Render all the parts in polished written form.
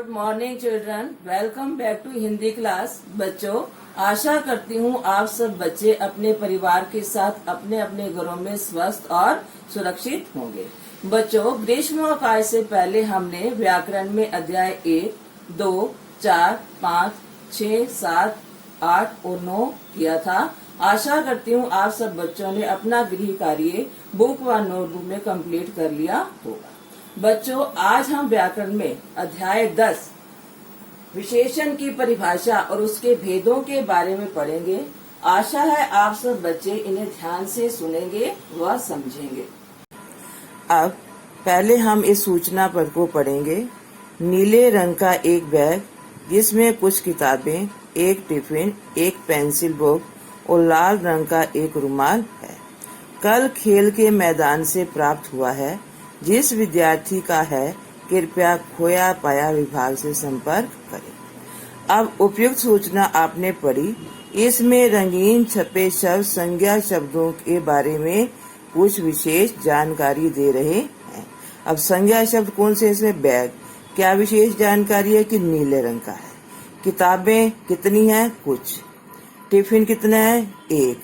Good morning children, welcome back to Hindi class. बच्चों, आशा करती हूँ आप सब बच्चे अपने परिवार के साथ अपने अपने घरों में स्वस्थ और सुरक्षित होंगे। बच्चों, ग्रीष्मोवकाश से पहले हमने व्याकरण में अध्याय 1, 2, 4, 5, 6, 7, 8 और 9 किया था। आशा करती हूँ आप सब बच्चों ने अपना गृह कार्य बुक व नोटबुक में कंप्लीट कर लिया होगा। बच्चों, आज हम व्याकरण में अध्याय 10 विशेषण की परिभाषा और उसके भेदों के बारे में पढ़ेंगे। आशा है आप सब बच्चे इन्हें ध्यान से सुनेंगे व समझेंगे। अब पहले हम इस सूचना पत्र को पढ़ेंगे। नीले रंग का एक बैग जिसमें कुछ किताबें, एक टिफिन, एक पेंसिल बुक और लाल रंग का एक रुमाल है। कल खेल के मैदान से प्राप्त हुआ है। जिस विद्यार्थी का है कृपया खोया पाया विभाग से संपर्क करें। अब उपयुक्त सूचना आपने पढ़ी। इसमें रंगीन छपे शब्द संज्ञा शब्दों के बारे में कुछ विशेष जानकारी दे रहे हैं। अब संज्ञा शब्द कौन से? इसमें बैग, क्या विशेष जानकारी है कि नीले रंग का है। किताबें कितनी हैं? कुछ। टिफिन कितना है? एक।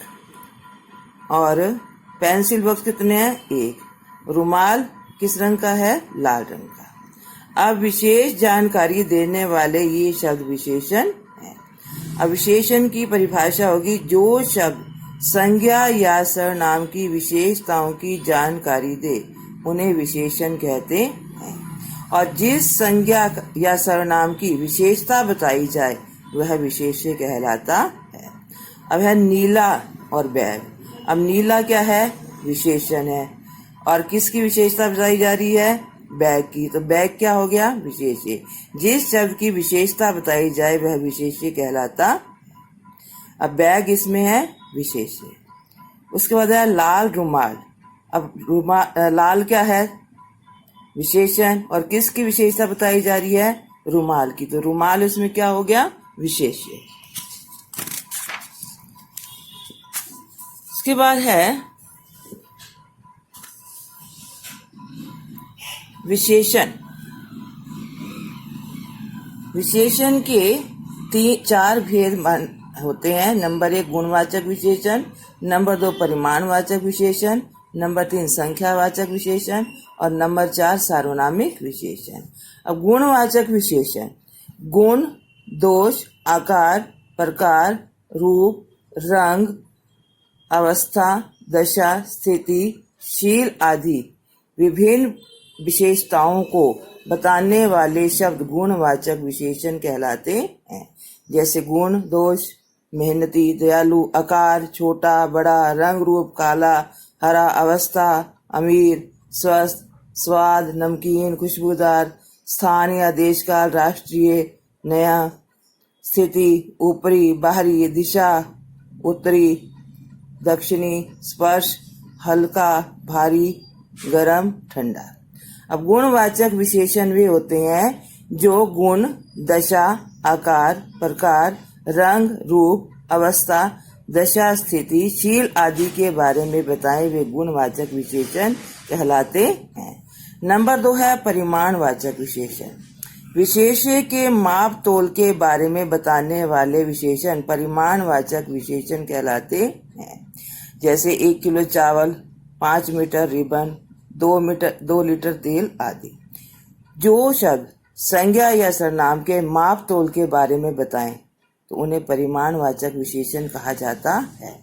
और पेंसिल बॉक्स कितने हैं? एक। रुमाल किस रंग का है? लाल रंग का। अब विशेष जानकारी देने वाले ये शब्द विशेषण हैं। अब विशेषण की परिभाषा होगी जो शब्द संज्ञा या सर्वनाम की विशेषताओं की जानकारी दे उन्हें विशेषण कहते हैं। और जिस संज्ञा या सर्वनाम की विशेषता बताई जाए वह विशेष्य कहलाता है। अब है नीला और बैग। अब नीला क्या है? विशेषण है। और किसकी विशेषता बताई जा रही है? बैग की। तो बैग क्या हो गया? विशेष्य। जिस शब्द की विशेषता बताई जाए वह विशेष्य कहलाता। अब बैग इसमें है विशेष्य। उसके बाद है लाल रुमाल। अब लाल क्या है? विशेषण। और किसकी विशेषता बताई जा रही है? रुमाल की। तो रुमाल इसमें क्या हो गया? विशेष्य। उसके बाद है विशेषण। विशेषण के 4 भेद होते हैं। नंबर 1 गुणवाचक विशेषण, नंबर 2 परिमाणवाचक विशेषण, नंबर 3 संख्यावाचक विशेषण और नंबर 4 सार्वनामिक विशेषण। अब गुणवाचक विशेषण गुण, दोष, आकार, प्रकार, रूप, रंग, अवस्था, दशा, स्थिति, शील आदि विभिन्न विशेषताओं को बताने वाले शब्द गुणवाचक विशेषण कहलाते हैं। जैसे गुण, दोष, मेहनती, दयालु, आकार, छोटा, बड़ा, रंग रूप, काला, हरा, अवस्था, अमीर, स्वस्थ, स्वाद, नमकीन, खुशबूदार, स्थान या देश काल, राष्ट्रीय, नया, स्थिति, ऊपरी, बाहरी, दिशा, उत्तरी, दक्षिणी, स्पर्श, हल्का, भारी, गर्म, ठंडा। अब गुणवाचक विशेषण वे होते हैं जो गुण, दशा, आकार, प्रकार, रंग, रूप, अवस्था, दशा, स्थिति, शील आदि के बारे में बताए वे गुणवाचक विशेषण कहलाते हैं। नंबर 2 है परिमाणवाचक विशेषण। विशेष्य के माप तोल के बारे में बताने वाले विशेषण परिमाणवाचक विशेषण कहलाते हैं। जैसे 1 किलो चावल, 5 मीटर रिबन, 2 लीटर तेल आदि। जो शब्द संज्ञा या सर्वनाम के माप तोल के बारे में बताएं तो उन्हें परिमाणवाचक विशेषण कहा जाता है।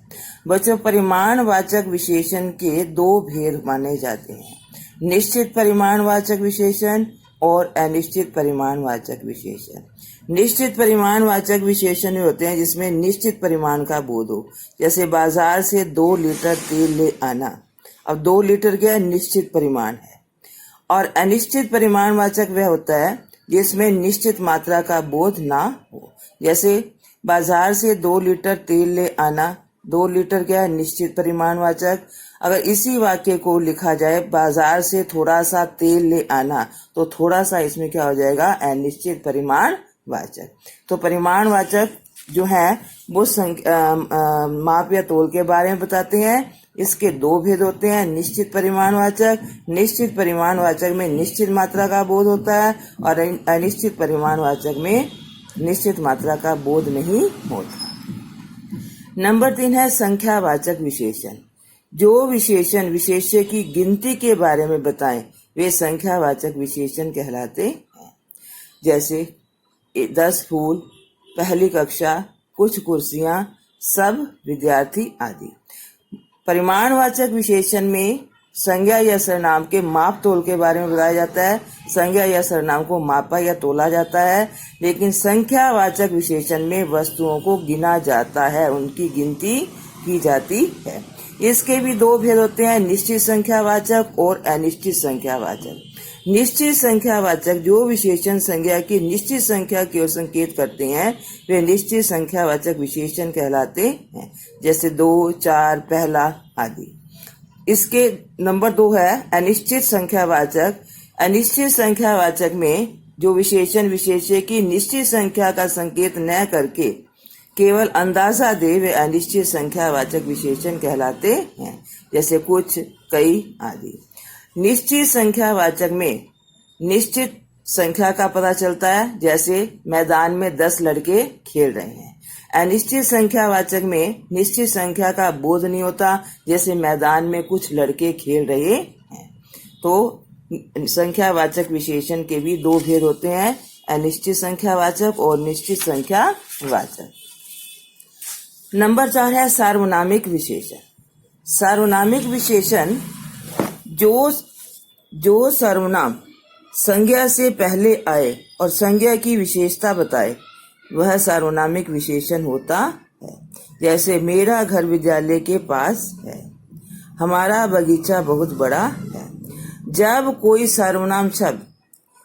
बच्चों, परिमाणवाचक विशेषण के 2 भेद माने जाते हैं, निश्चित परिमाणवाचक विशेषण और अनिश्चित परिमाणवाचक विशेषण। निश्चित परिमाणवाचक विशेषण होते हैं जिसमें निश्चित परिमाण का बोध हो। जैसे बाजार से 2 लीटर तेल ले आना। अब 2 लीटर क्या है? निश्चित परिमाण है। और अनिश्चित परिमाणवाचक वह होता है जिसमें निश्चित मात्रा का बोध ना हो। जैसे बाजार से 2 लीटर तेल ले आना। 2 लीटर क्या है? निश्चित परिमाणवाचक। अगर इसी वाक्य को लिखा जाए बाजार से थोड़ा सा तेल ले आना तो थोड़ा सा इसमें क्या हो जाएगा? अनिश्चित परिमाणवाचक। तो परिमाणवाचक जो है वो माप या तोल के बारे में बताते हैं इसके दो भेद होते हैं, निश्चित परिमाणवाचक। निश्चित परिमाणवाचक में निश्चित मात्रा का बोध होता है और अनिश्चित परिमाणवाचक में निश्चित मात्रा का बोध नहीं होता। नंबर 3 है संख्यावाचक विशेषण। जो विशेषण विशेष्य की गिनती के बारे में बताएं वे संख्यावाचक विशेषण कहलाते हैं। जैसे 10 फूल, पहली कक्षा, कुछ कुर्सियां, सब विद्यार्थी आदि। परिमाणवाचक विशेषण में संज्ञा या सर्वनाम के माप तोल के बारे में बताया जाता है। संज्ञा या सर्वनाम को मापा या तोला जाता है, लेकिन संख्यावाचक विशेषण में वस्तुओं को गिना जाता है, उनकी गिनती की जाती है। इसके भी दो भेद होते हैं, निश्चित संख्यावाचक और अनिश्चित संख्यावाचक। निश्चित संख्यावाचक जो विशेषण संज्ञा की निश्चित संख्या की ओर संकेत करते हैं वे निश्चित संख्यावाचक विशेषण कहलाते हैं। जैसे 2, 4, पहला आदि। इसके नंबर 2 है अनिश्चित संख्यावाचक। अनिश्चित संख्यावाचक में जो विशेषण विशेष्य की निश्चित संख्या का संकेत न करके केवल अंदाजा दे वे अनिश्चित संख्यावाचक विशेषण कहलाते हैं। जैसे कुछ, कई आदि। निश्चित संख्यावाचक में निश्चित संख्या का पता चलता है, जैसे मैदान में 10 लड़के खेल रहे हैं। अनिश्चित संख्यावाचक में निश्चित संख्या का बोध नहीं होता, जैसे मैदान में कुछ लड़के खेल रहे हैं। तो संख्यावाचक विशेषण के भी दो भेद होते हैं, अनिश्चित संख्यावाचक और निश्चित संख्यावाचक। नंबर 4 है सार्वनामिक विशेषण। सार्वनामिक विशेषण जो सर्वनाम संज्ञा से पहले आए और संज्ञा की विशेषता बताए वह सार्वनामिक विशेषण होता है। जैसे मेरा घर विद्यालय के पास है, हमारा बगीचा बहुत बड़ा है। जब कोई सर्वनाम शब्द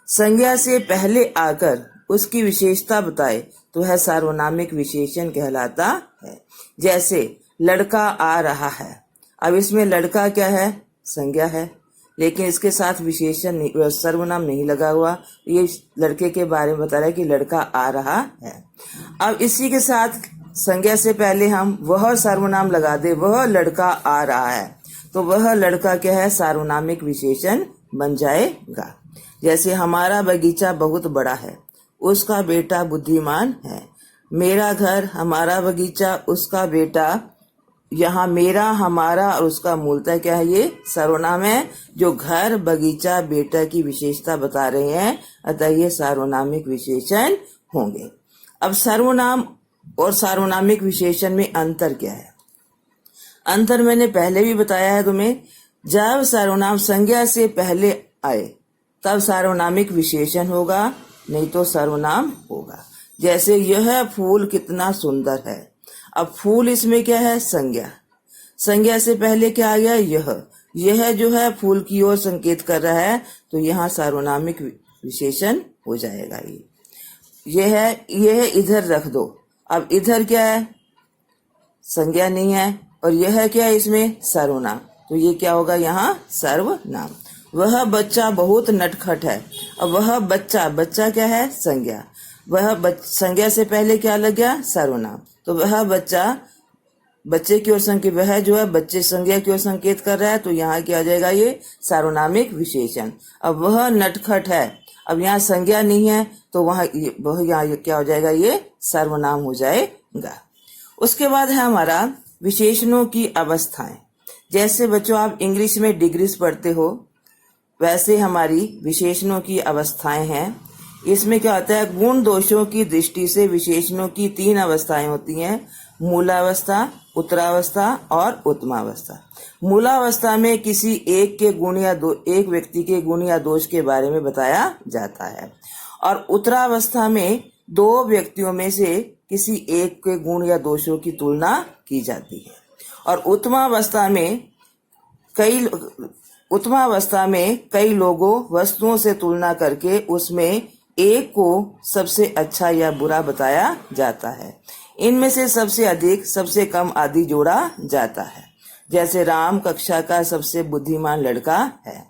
संज्ञा से पहले आकर उसकी विशेषता बताए तो वह सार्वनामिक विशेषण कहलाता है। जैसे लड़का आ रहा है, अब इसमें लड़का क्या है? संज्ञा है, लेकिन इसके साथ विशेषण सर्वनाम नहीं लगा हुआ। ये लड़के के बारे में बता रहा है कि लड़का आ रहा है। अब इसी के साथ संज्ञा से पहले हम वह सर्वनाम लगा दे, वह लड़का आ रहा है, तो वह लड़का क्या है? सार्वनामिक विशेषण बन जाएगा। जैसे हमारा बगीचा बहुत बड़ा है, उसका बेटा बुद्धिमान है। मेरा घर, हमारा बगीचा, उसका बेटा, यहाँ मेरा, हमारा और उसका मूलतः क्या है? ये सर्वनाम है जो घर, बगीचा, बेटा की विशेषता बता रहे हैं, अतः ये सार्वनामिक विशेषण होंगे। अब सर्वनाम और सार्वनामिक विशेषण में अंतर क्या है? अंतर मैंने पहले भी बताया है तुम्हें। जब सर्वनाम संज्ञा से पहले आए तब सार्वनामिक विशेषण होगा, नहीं तो सर्वनाम होगा। जैसे यह फूल कितना सुंदर है, अब फूल इसमें क्या है? संज्ञा। संज्ञा से पहले क्या आ गया? यह जो है फूल की ओर संकेत कर रहा है, तो यहाँ सार्वनामिक विशेषण हो जाएगा। यह इधर रख दो, अब इधर क्या है? संज्ञा नहीं है, और यह क्या है? इसमें सर्वनाम, तो ये क्या होगा? यहाँ सर्वनाम। वह बच्चा बहुत नटखट है, अब वह बच्चा क्या है? संज्ञा। वह संज्ञा से पहले क्या लग गया? सर्वनाम, तो वह बच्चे की ओर संकेत, वह जो है बच्चे संज्ञा की ओर संकेत कर रहा है, तो यहाँ क्या आ जाएगा? ये सार्वनामिक विशेषण। अब वह नटखट है, अब यहाँ संज्ञा नहीं है, तो वह यहाँ क्या हो जाएगा? ये सर्वनाम हो जाएगा। उसके बाद है हमारा विशेषणों की अवस्थाएं। जैसे बच्चों आप इंग्लिश में डिग्रीज पढ़ते हो, वैसे हमारी विशेषणों की अवस्थाएं हैं। इसमें क्या होता है? गुण दोषों की दृष्टि से विशेषणों की 3 अवस्थाएं होती हैं, मूलावस्था, उत्तरावस्था और उत्तमावस्था। मूलावस्था में किसी एक के गुण या एक व्यक्ति के गुण या दोष के बारे में बताया जाता है, और उत्तरावस्था में 2 व्यक्तियों में से किसी एक के गुण या दोषों की तुलना की जाती है। और उत्तमावस्था में कई लोगों वस्तुओं से तुलना करके उसमें एक को सबसे अच्छा या बुरा बताया जाता है। इनमें से सबसे अधिक, सबसे कम आदि जोड़ा जाता है। जैसे राम कक्षा का सबसे बुद्धिमान लड़का है।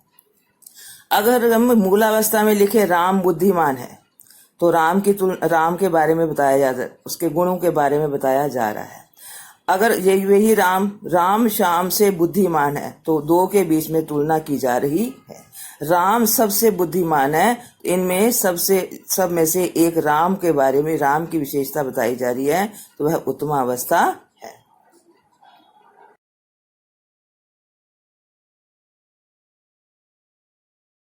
अगर हम मूलावस्था में लिखे राम बुद्धिमान है, तो राम के बारे में बताया जाता है, उसके गुणों के बारे में बताया जा रहा है। अगर ये वही राम श्याम से बुद्धिमान है, तो दो के बीच में तुलना की जा रही है। राम सबसे बुद्धिमान है, इनमें सब में से एक राम के बारे में, राम की विशेषता बताई जा रही है, तो वह उत्तमावस्था